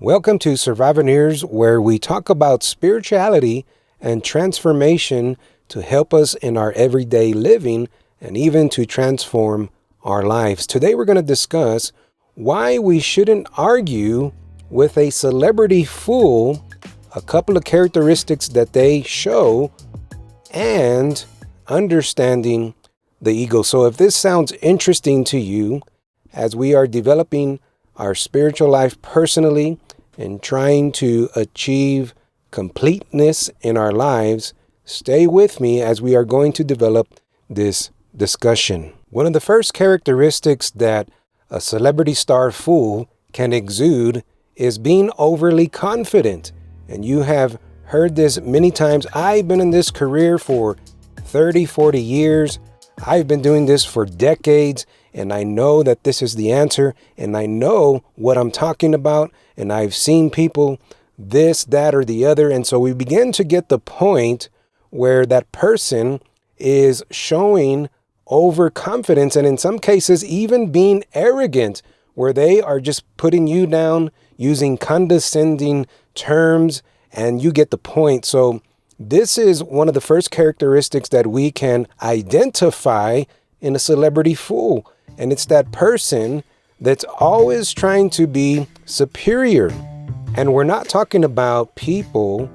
Welcome to Survivorneers, where we talk about spirituality and transformation to help us in our everyday living and even to transform our lives. Today we're going to discuss why we shouldn't argue with a celebrity fool, a couple of characteristics that they show, and understanding the ego. So if this sounds interesting to you as we are developing our spiritual life personally and trying to achieve completeness in our lives, stay with me as we are going to develop this discussion. One of the first characteristics that a celebrity star fool can exude is being overly confident. And you have heard this many times. I've been in this career for 30, 40 years. I've been doing this for decades, and I know that this is the answer, and I know what I'm talking about, and I've seen people this, that, or the other. And so we begin to get the point where that person is showing overconfidence, and in some cases even being arrogant, where they are just putting you down using condescending terms, and you get the point. So this is one of the first characteristics that we can identify in a celebrity fool. And it's that person that's always trying to be superior. And we're not talking about people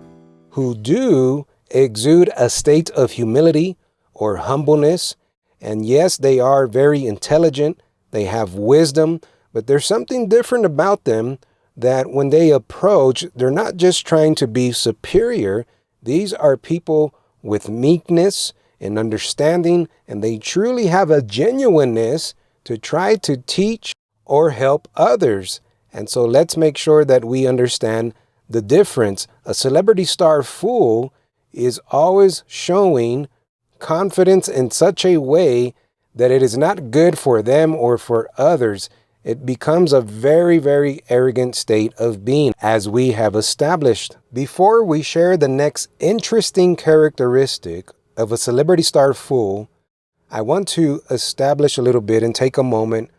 who do exude a state of humility or humbleness. And yes, they are very intelligent. They have wisdom, but there's something different about them that when they approach, they're not just trying to be superior. These are people with meekness and understanding, and they truly have a genuineness to try to teach or help others. And so let's make sure that we understand the difference. A celebrity star fool is always showing confidence in such a way that it is not good for them or for others. It becomes a very, very arrogant state of being, as we have established. Before we share the next interesting characteristic of a celebrity star fool, I want to establish a little bit and take a moment.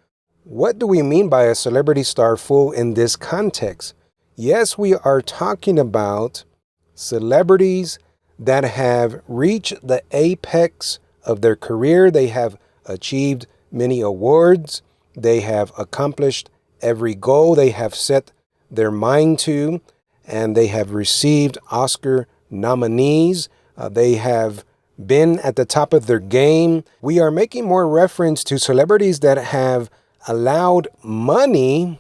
What do we mean by a celebrity star fool in this context? Yes, we are talking about celebrities that have reached the apex of their career. They have achieved many awards. They have accomplished every goal they have set their mind to, and they have received Oscar nominees. They have been at the top of their game. We are making more reference to celebrities that have allowed money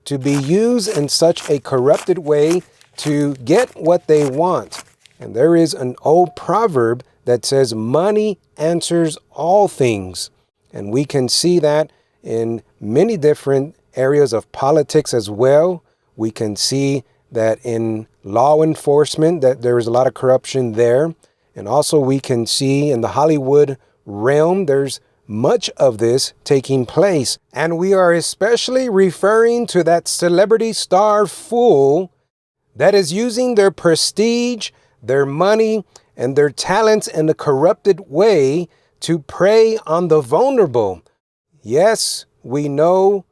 to be used in such a corrupted way to get what they want. And there is an old proverb that says, money answers all things. And we can see that in many different areas of politics as well. We can see that in law enforcement, that there is a lot of corruption there. And also we can see in the Hollywood realm, there's much of this taking place. And we are especially referring to that celebrity star fool that is using their prestige, their money, and their talents in a corrupted way to prey on the vulnerable. Yes, we know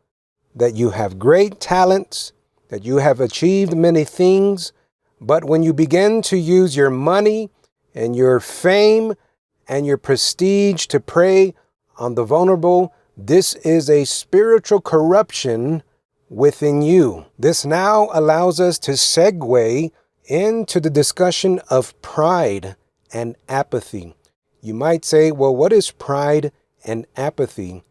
that you have great talents, that you have achieved many things, but when you begin to use your money and your fame and your prestige to prey on the vulnerable, this is a spiritual corruption within you. This now allows us to segue into the discussion of pride and apathy. You might say, well, what is pride and apathy?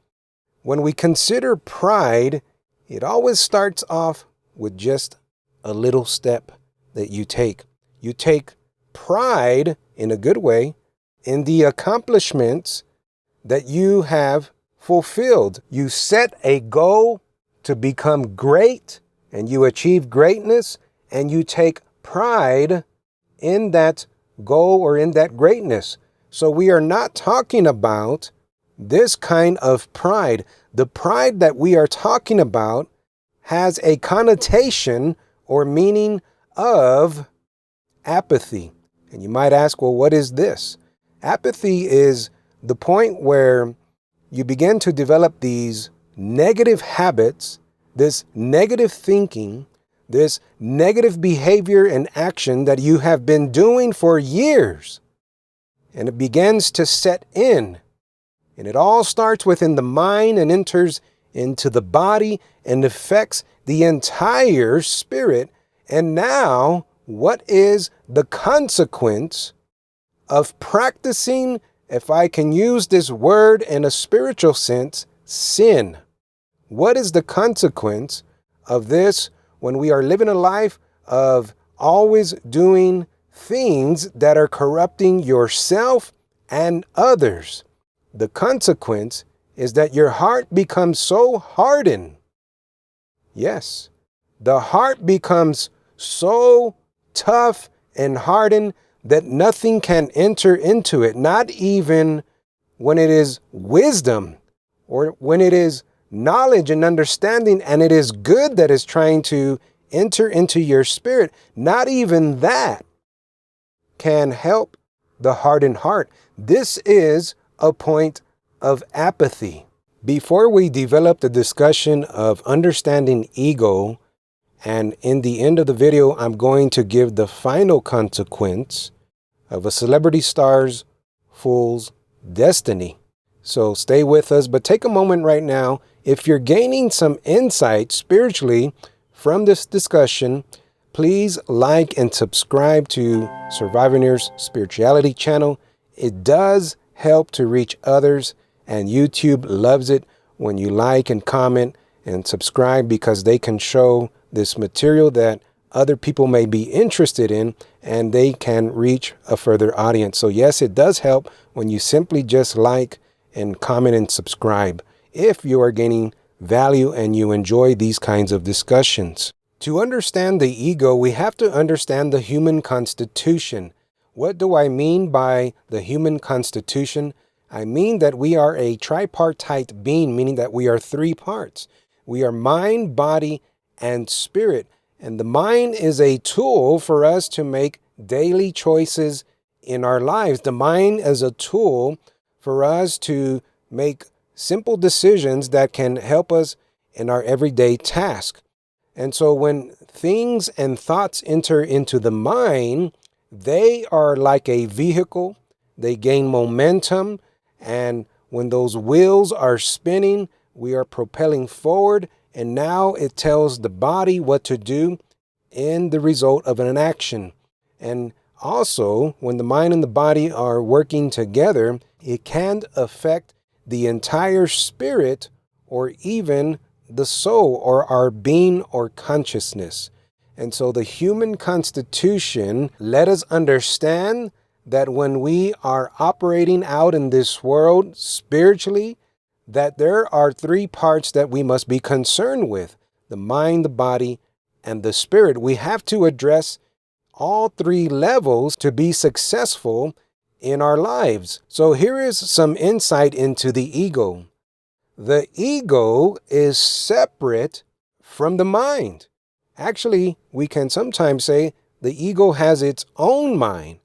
When we consider pride, it always starts off with just a little step that you take. You take pride, in a good way, in the accomplishments that you have fulfilled. You set a goal to become great, and you achieve greatness, and you take pride in that goal or in that greatness. So we are not talking about this kind of pride. The pride that we are talking about has a connotation or meaning of apathy. And you might ask, well, what is this? Apathy is the point where you begin to develop these negative habits, this negative thinking this negative behavior and action that you have been doing for years. And it begins to set in. And it all starts within the mind and enters into the body and affects the entire spirit. And now, what is the consequence of practicing, if I can use this word in a spiritual sense, sin? What is the consequence of this when we are living a life of always doing things that are corrupting yourself and others? The consequence is that your heart becomes so hardened. Yes, the heart becomes so tough and hardened that nothing can enter into it, not even when it is wisdom or when it is knowledge and understanding, and it is good that is trying to enter into your spirit. Not even that can help the hardened heart. This is a point of apathy. Before we develop the discussion of understanding ego, and in the end of the video, I'm going to give the final consequence of a celebrity star's fool's destiny. So stay with us, but take a moment right now. If you're gaining some insight spiritually from this discussion, please like and subscribe to Survivorneers Spirituality channel. It does help to reach others, and YouTube loves it when you like and comment and subscribe, because they can show this material that other people may be interested in, and they can reach a further audience. So yes, it does help when you simply just like and comment and subscribe if you are gaining value and you enjoy these kinds of discussions. To understand the ego, we have to understand the human constitution. What do I mean by the human constitution? I mean that we are a tripartite being, meaning that we are three parts. We are mind, body, and spirit. And the mind is a tool for us to make daily choices in our lives. The mind is a tool for us to make simple decisions that can help us in our everyday task. And so when things and thoughts enter into the mind, they are like a vehicle. They gain momentum. And when those wheels are spinning, we are propelling forward. And now it tells the body what to do in the result of an action. And also, when the mind and the body are working together, it can affect the entire spirit or even the soul or our being or consciousness. And so the human constitution let us understand that when we are operating out in this world spiritually, that there are three parts that we must be concerned with: the mind, the body, and the spirit. We have to address all three levels to be successful in our lives. So here is some insight into the ego. The ego is separate from the mind. Actually, we can sometimes say the ego has its own mind.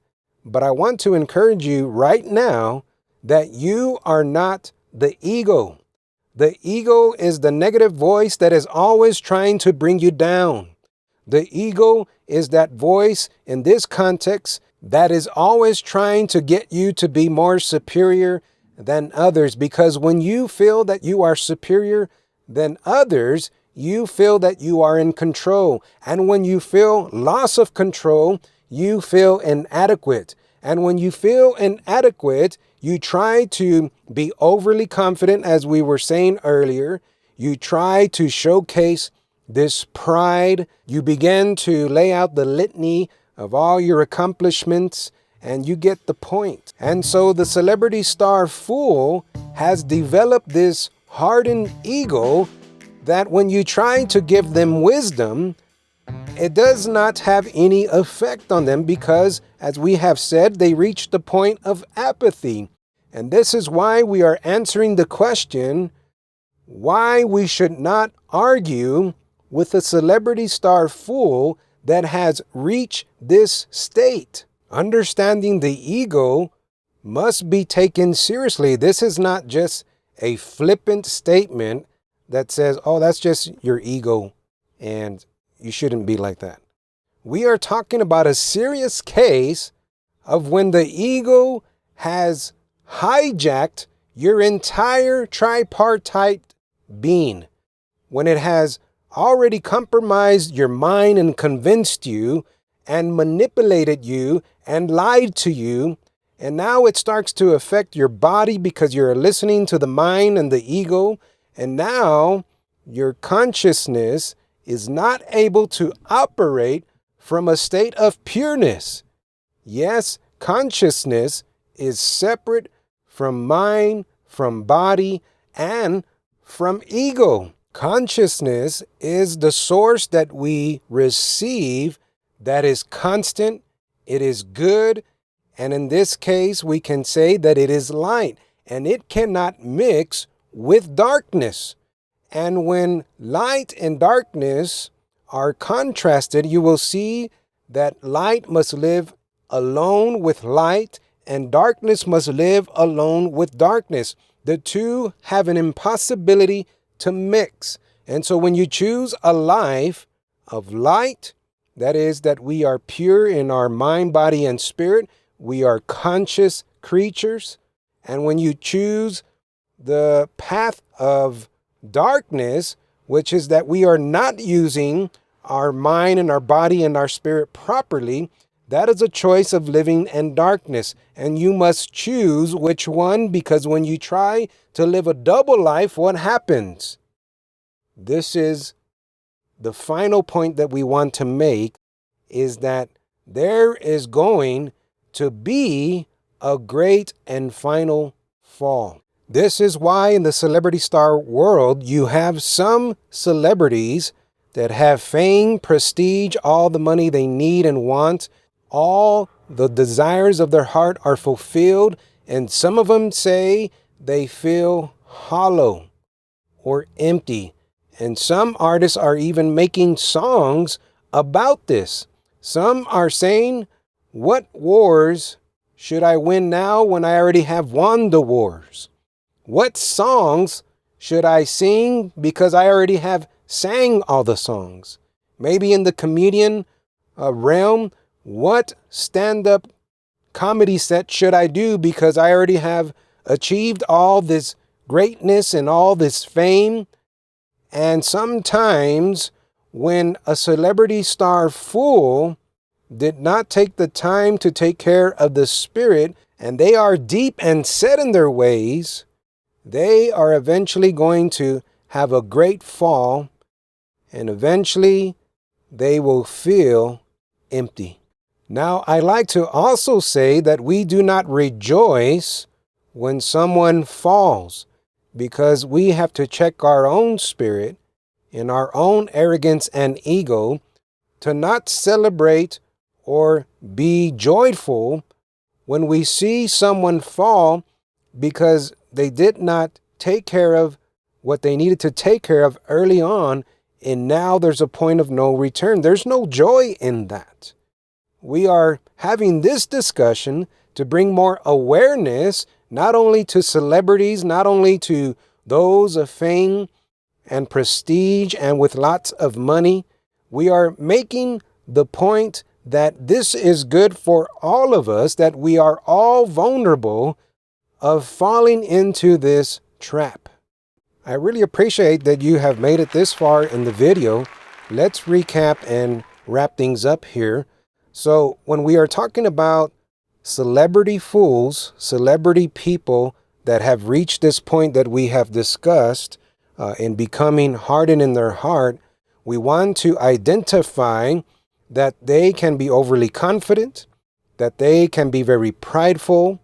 But I want to encourage you right now that you are not the ego. The ego is the negative voice that is always trying to bring you down. The ego is that voice in this context that is always trying to get you to be more superior than others, because when you feel that you are superior than others, you feel that you are in control. And when you feel loss of control, you feel inadequate. And when you feel inadequate, you try to be overly confident, as we were saying earlier. You try to showcase this pride. You begin to lay out the litany of all your accomplishments, and you get the point. And so the celebrity star fool has developed this hardened ego that when you try to give them wisdom, it does not have any effect on them, because, as we have said, they reach the point of apathy. And this is why we are answering the question why we should not argue with a celebrity star fool that has reached this state. Understanding the ego must be taken seriously. This is not just a flippant statement that says, oh, that's just your ego, and you shouldn't be like that. We are talking about a serious case of when the ego has hijacked your entire tripartite being, when it has already compromised your mind and convinced you and manipulated you and lied to you. And now it starts to affect your body because you're listening to the mind and the ego. And now your consciousness is not able to operate from a state of pureness. Yes, consciousness is separate from mind, from body, and from ego. Consciousness is the source that we receive that is constant, it is good, and in this case, we can say that it is light, and it cannot mix with darkness. And when light and darkness are contrasted, you will see that light must live alone with light, and darkness must live alone with darkness. The two have an impossibility to mix. And so when you choose a life of light, that is that we are pure in our mind, body, and spirit, we are conscious creatures. And when you choose the path of darkness, which is that we are not using our mind and our body and our spirit properly, that is a choice of living in darkness. And you must choose which one, because when you try to live a double life, what happens? This is the final point that we want to make, is that there is going to be a great and final fall. This is why in the celebrity star world, you have some celebrities that have fame, prestige, all the money they need and want. All the desires of their heart are fulfilled. And some of them say they feel hollow or empty. And some artists are even making songs about this. Some are saying, what wars should I win now when I already have won the wars? What songs should I sing because I already have sang all the songs? Maybe in the comedian realm, what stand-up comedy set should I do because I already have achieved all this greatness and all this fame? And sometimes when a celebrity star fool did not take the time to take care of the spirit, and they are deep and set in their ways, they are eventually going to have a great fall, and eventually they will feel empty. Now, I like to also say that we do not rejoice when someone falls, because we have to check our own spirit in our own arrogance and ego to not celebrate or be joyful when we see someone fall because they did not take care of what they needed to take care of early on, and now there's a point of no return. There's no joy in that. We are having this discussion to bring more awareness, not only to celebrities, not only to those of fame and prestige and with lots of money. We are making the point that this is good for all of us, that we are all vulnerable of falling into this trap. I really appreciate that you have made it this far in the video. Let's recap and wrap things up here. So when we are talking about celebrity fools, celebrity people that have reached this point that we have discussed in becoming hardened in their heart, we want to identify that they can be overly confident, that they can be very prideful,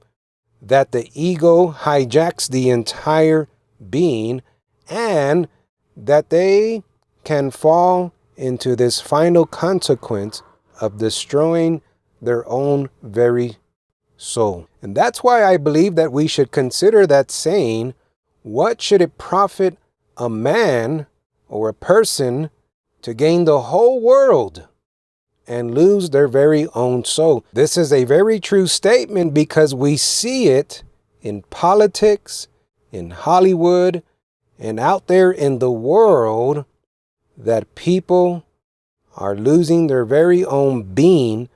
that the ego hijacks the entire being, and that they can fall into this final consequence of destroying their own very soul. And that's why I believe that we should consider that saying, what should it profit a man or a person to gain the whole world and lose their very own soul? This is a very true statement because we see it in politics, in Hollywood, and out there in the world, that people are losing their very own being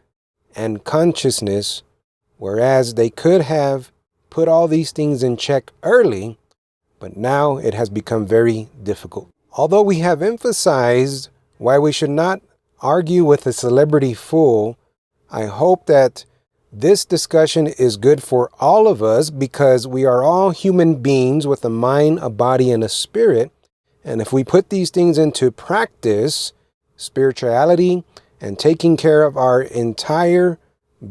and consciousness, whereas they could have put all these things in check early, but now it has become very difficult. Although we have emphasized why we should not argue with a celebrity fool, I hope that this discussion is good for all of us, because we are all human beings with a mind, a body, and a spirit. And if we put these things into practice, spirituality and taking care of our entire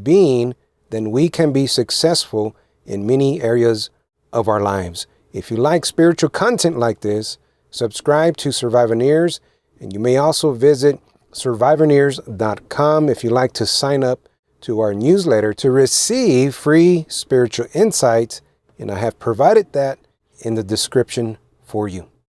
being, then we can be successful in many areas of our lives. If you like spiritual content like this, subscribe to Survivorneers, and you may also visit Survivorneers.com if you like to sign up to our newsletter to receive free spiritual insights, and I have provided that in the description for you.